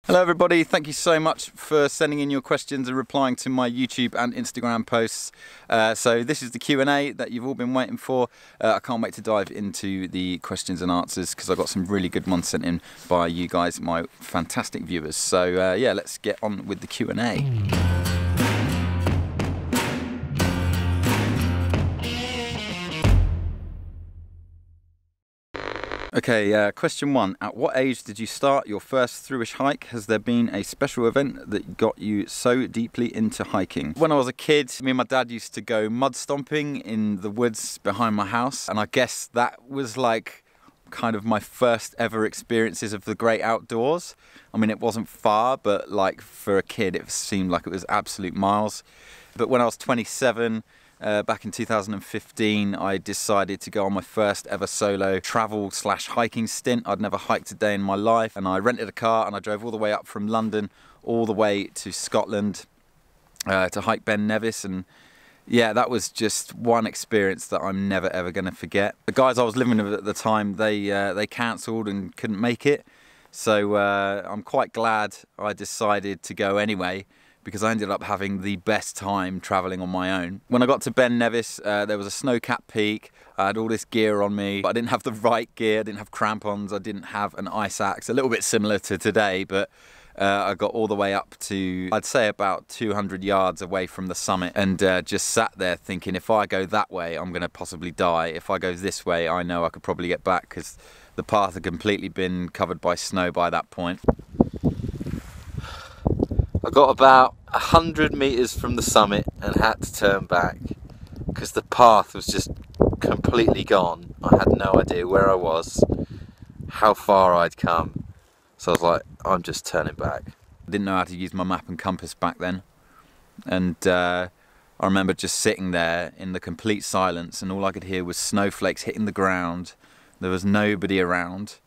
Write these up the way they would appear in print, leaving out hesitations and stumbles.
Hello everybody, thank you so much for sending in your questions and replying to my YouTube and Instagram posts. So this is the Q&A that you've all been waiting for. I can't wait to dive into the questions and answers because I've got some really good ones sent in by you guys, my fantastic viewers. So yeah, let's get on with the Q&A. Okay, question 1. At what age did you start your first throughish hike? Has there been a special event that got you so deeply into hiking? When I was a kid, me and my dad used to go mud stomping in the woods behind my house, and I guess that was like kind of my first ever experiences of the great outdoors. I mean, it wasn't far, but like for a kid it seemed like it was absolute miles. But when I was 27, back in 2015, I decided to go on my first ever solo travel / hiking stint. I'd never hiked a day in my life, and I rented a car and I drove all the way up from London all the way to Scotland to hike Ben Nevis. And yeah, that was just one experience that I'm never ever going to forget. The guys I was living with at the time, they cancelled and couldn't make it, so I'm quite glad I decided to go anyway, because I ended up having the best time travelling on my own. When I got to Ben Nevis, there was a snow-capped peak. I had all this gear on me, but I didn't have the right gear. I didn't have crampons. I didn't have an ice axe. A little bit similar to today, but I got all the way up to, I'd say, about 200 yards away from the summit, and just sat there thinking, if I go that way, I'm going to possibly die. If I go this way, I know I could probably get back, because the path had completely been covered by snow by that point. I got about 100 meters from the summit and had to turn back because the path was just completely gone. I had no idea where I was, how far I'd come, so I was like, I'm just turning back. I didn't know how to use my map and compass back then, and I remember just sitting there in the complete silence, and all I could hear was snowflakes hitting the ground. There was nobody around,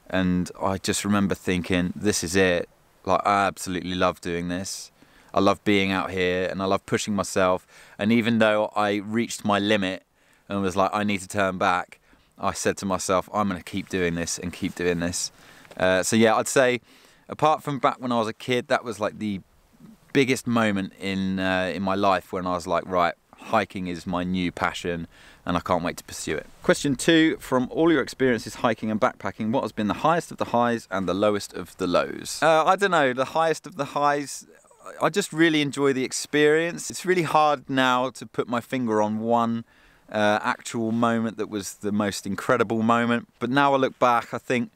and I just remember thinking, this is it. Like, I absolutely love doing this. I love being out here and I love pushing myself. And even though I reached my limit and was like, I need to turn back, I said to myself, I'm going to keep doing this and keep doing this. So yeah, I'd say apart from back when I was a kid, that was like the biggest moment in my life when I was like, right, hiking is my new passion and I can't wait to pursue it. Question 2, from all your experiences hiking and backpacking, what has been the highest of the highs and the lowest of the lows? I don't know, the highest of the highs, I just really enjoy the experience. It's really hard now to put my finger on one actual moment that was the most incredible moment, but now I look back, I think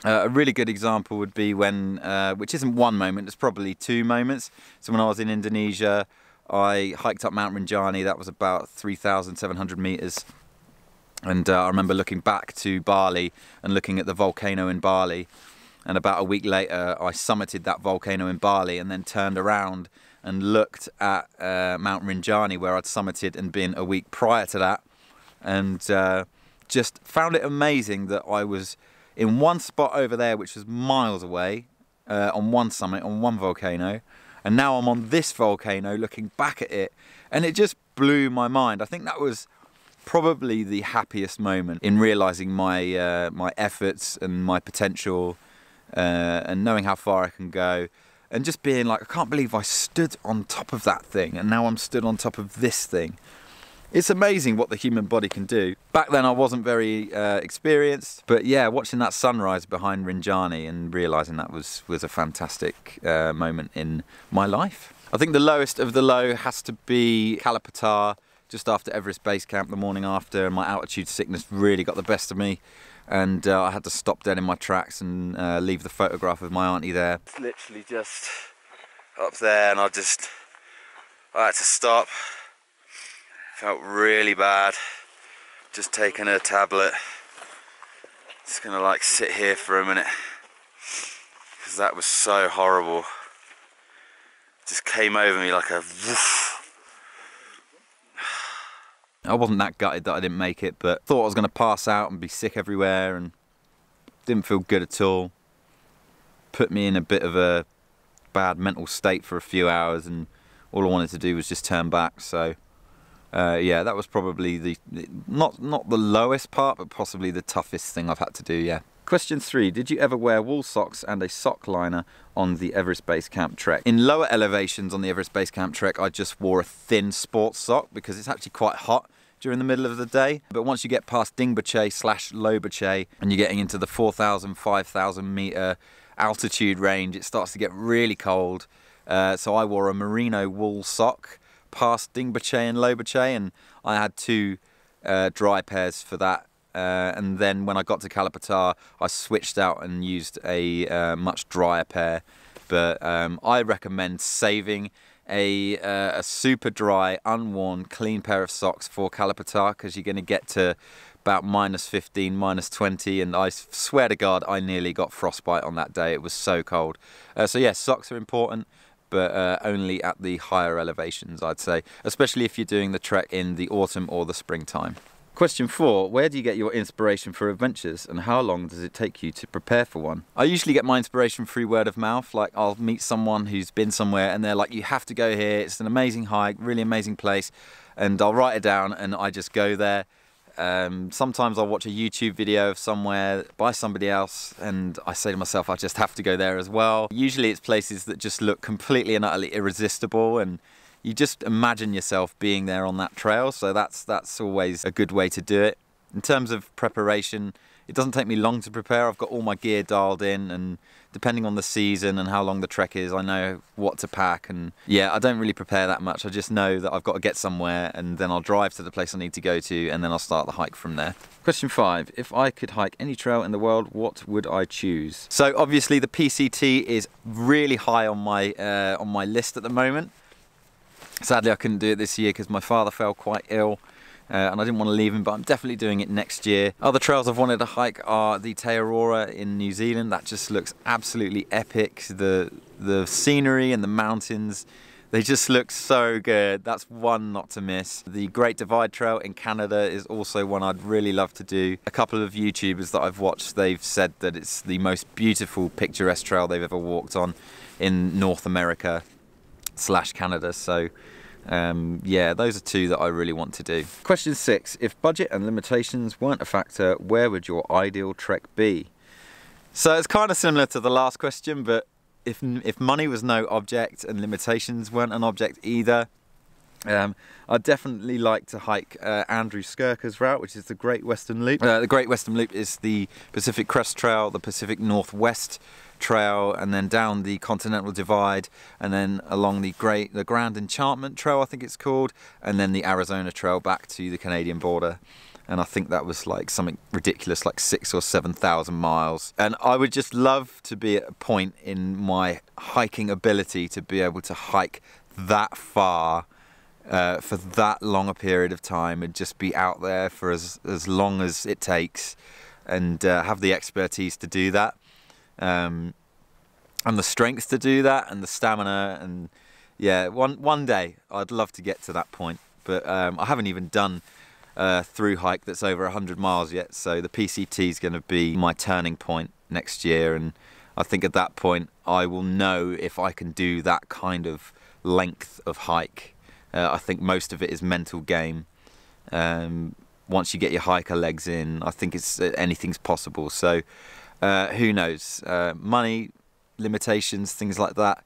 a really good example would be when, which isn't one moment, it's probably 2 moments. So when I was in Indonesia, I hiked up Mount Rinjani. That was about 3,700 meters, and I remember looking back to Bali and looking at the volcano in Bali, and about a week later I summited that volcano in Bali and then turned around and looked at Mount Rinjani where I'd summited and been a week prior to that, and just found it amazing that I was in one spot over there which was miles away, on one summit, on one volcano, and now I'm on this volcano looking back at it, and it just blew my mind. I think that was probably the happiest moment in realising my my efforts and my potential, and knowing how far I can go, and just being like, I can't believe I stood on top of that thing and now I'm stood on top of this thing. It's amazing what the human body can do. Back then I wasn't very experienced, but yeah, watching that sunrise behind Rinjani and realising that was a fantastic moment in my life. I think the lowest of the low has to be Kalapatar, just after Everest Base Camp the morning after, and my altitude sickness really got the best of me, and I had to stop dead in my tracks and leave the photograph of my auntie there. It's literally just up there, and I had to stop. Felt really bad, just taking a tablet. Just gonna like sit here for a minute, because that was so horrible. Just came over me like a woof. I wasn't that gutted that I didn't make it, but thought I was gonna pass out and be sick everywhere, and didn't feel good at all. Put me in a bit of a bad mental state for a few hours, and all I wanted to do was just turn back. So yeah, that was probably the not the lowest part, but possibly the toughest thing I've had to do, yeah. Question 3. Did you ever wear wool socks and a sock liner on the Everest Base Camp trek? In lower elevations on the Everest Base Camp trek, I just wore a thin sports sock because it's actually quite hot during the middle of the day. But once you get past Dingboche/Loboche and you're getting into the 4,000, 5,000 meter altitude range, it starts to get really cold. So I wore a merino wool sock past Dingboche and Loboche, and I had 2 dry pairs for that. And then when I got to Kalapatar, I switched out and used a much drier pair. But I recommend saving a super dry, unworn, clean pair of socks for Kalapatar, because you're going to get to about -15, -20, and I swear to God, I nearly got frostbite on that day. It was so cold. So yes, socks are important, but only at the higher elevations, I'd say, especially if you're doing the trek in the autumn or the springtime. Question 4. Where do you get your inspiration for adventures, and how long does it take you to prepare for one? I usually get my inspiration through word of mouth. Like, I'll meet someone who's been somewhere and they're like, you have to go here, it's an amazing hike, really amazing place, and I'll write it down and I just go there. Sometimes I'll watch a YouTube video of somewhere by somebody else and I say to myself, I just have to go there as well. Usually it's places that just look completely and utterly irresistible, and you just imagine yourself being there on that trail, so that's always a good way to do it. In terms of preparation, it doesn't take me long to prepare. I've got all my gear dialed in, and depending on the season and how long the trek is, I know what to pack. And yeah, I don't really prepare that much. I just know that I've got to get somewhere, and then I'll drive to the place I need to go to, and then I'll start the hike from there. Question 5. If I could hike any trail in the world, what would I choose? So obviously the PCT is really high on my list at the moment. Sadly, I couldn't do it this year because my father fell quite ill, and I didn't want to leave him, but I'm definitely doing it next year. Other trails I've wanted to hike are the Te Aurora in New Zealand. That just looks absolutely epic. The scenery and the mountains, they just look so good. That's one not to miss. The Great Divide Trail in Canada is also one I'd really love to do. A couple of YouTubers that I've watched, they've said that it's the most beautiful, picturesque trail they've ever walked on in North America / Canada. So yeah, those are 2 that I really want to do. Question 6. If budget and limitations weren't a factor, where would your ideal trek be? So it's kind of similar to the last question, but if money was no object and limitations weren't an object either, I'd definitely like to hike Andrew Skurka's route, which is the Great Western Loop. The Great Western Loop is the Pacific Crest Trail, the Pacific Northwest Trail, and then down the Continental Divide, and then along the Grand Enchantment Trail, I think it's called, and then the Arizona Trail back to the Canadian border. And I think that was like something ridiculous, like 6,000 or 7,000 miles. And I would just love to be at a point in my hiking ability to be able to hike that far for that long a period of time, and just be out there for as long as it takes, and have the expertise to do that. And the strength to do that, and the stamina, and yeah, one day I'd love to get to that point. But I haven't even done a through hike that's over 100 miles yet, so the PCT is going to be my turning point next year, and I think at that point I will know if I can do that kind of length of hike. I think most of it is mental game. Once you get your hiker legs in, I think anything's possible. So who knows? Money, limitations, things like that.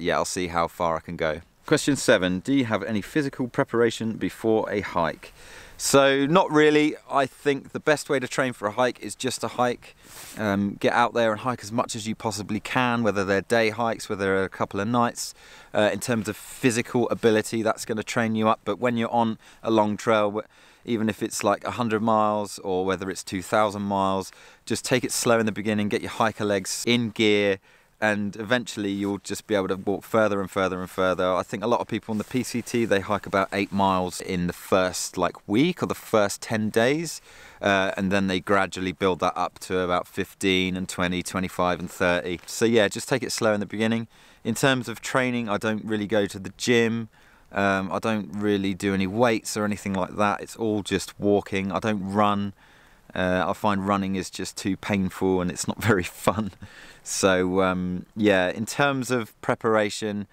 Yeah, I'll see how far I can go. Question 7. Do you have any physical preparation before a hike? So not really. I think the best way to train for a hike is just to hike. Get out there and hike as much as you possibly can, whether they're day hikes, whether they're a couple of nights. In terms of physical ability, that's going to train you up. But when you're on a long trail, even if it's like 100 miles or whether it's 2,000 miles, just take it slow in the beginning, get your hiker legs in gear, and eventually you'll just be able to walk further and further and further. I think a lot of people on the PCT, they hike about 8 miles in the first week or the first 10 days, and then they gradually build that up to about 15 and 20, 25 and 30. So yeah, just take it slow in the beginning. In terms of training, I don't really go to the gym. I don't really do any weights or anything like that. It's all just walking. I don't run. I find running is just too painful and it's not very fun. So yeah, in terms of preparation,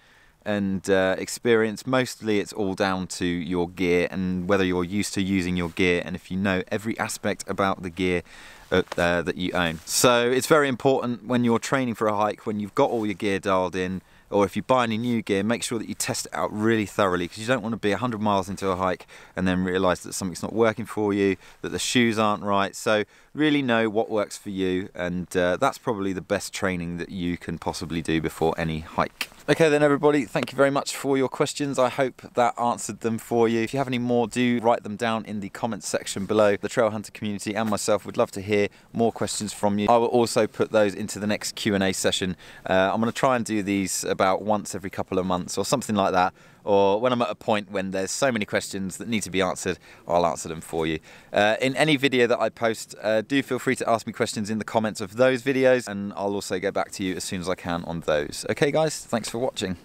and experience. Mostly it's all down to your gear and whether you're used to using your gear, and if you know every aspect about the gear that you own. So it's very important when you're training for a hike, when you've got all your gear dialed in, or if you buy any new gear, make sure that you test it out really thoroughly, because you don't want to be 100 miles into a hike and then realise that something's not working for you, that the shoes aren't right. So really know what works for you, and that's probably the best training that you can possibly do before any hike. Okay then everybody, thank you very much for your questions. I hope that answered them for you. If you have any more, do write them down in the comments section below. The Trail Hunter community and myself would love to hear more questions from you. I will also put those into the next Q&A session. I'm going to try and do these about once every couple of months or something like that, or when I'm at a point when there's so many questions that need to be answered, I'll answer them for you. In any video that I post, do feel free to ask me questions in the comments of those videos, and I'll also get back to you as soon as I can on those. Okay guys, thanks for watching.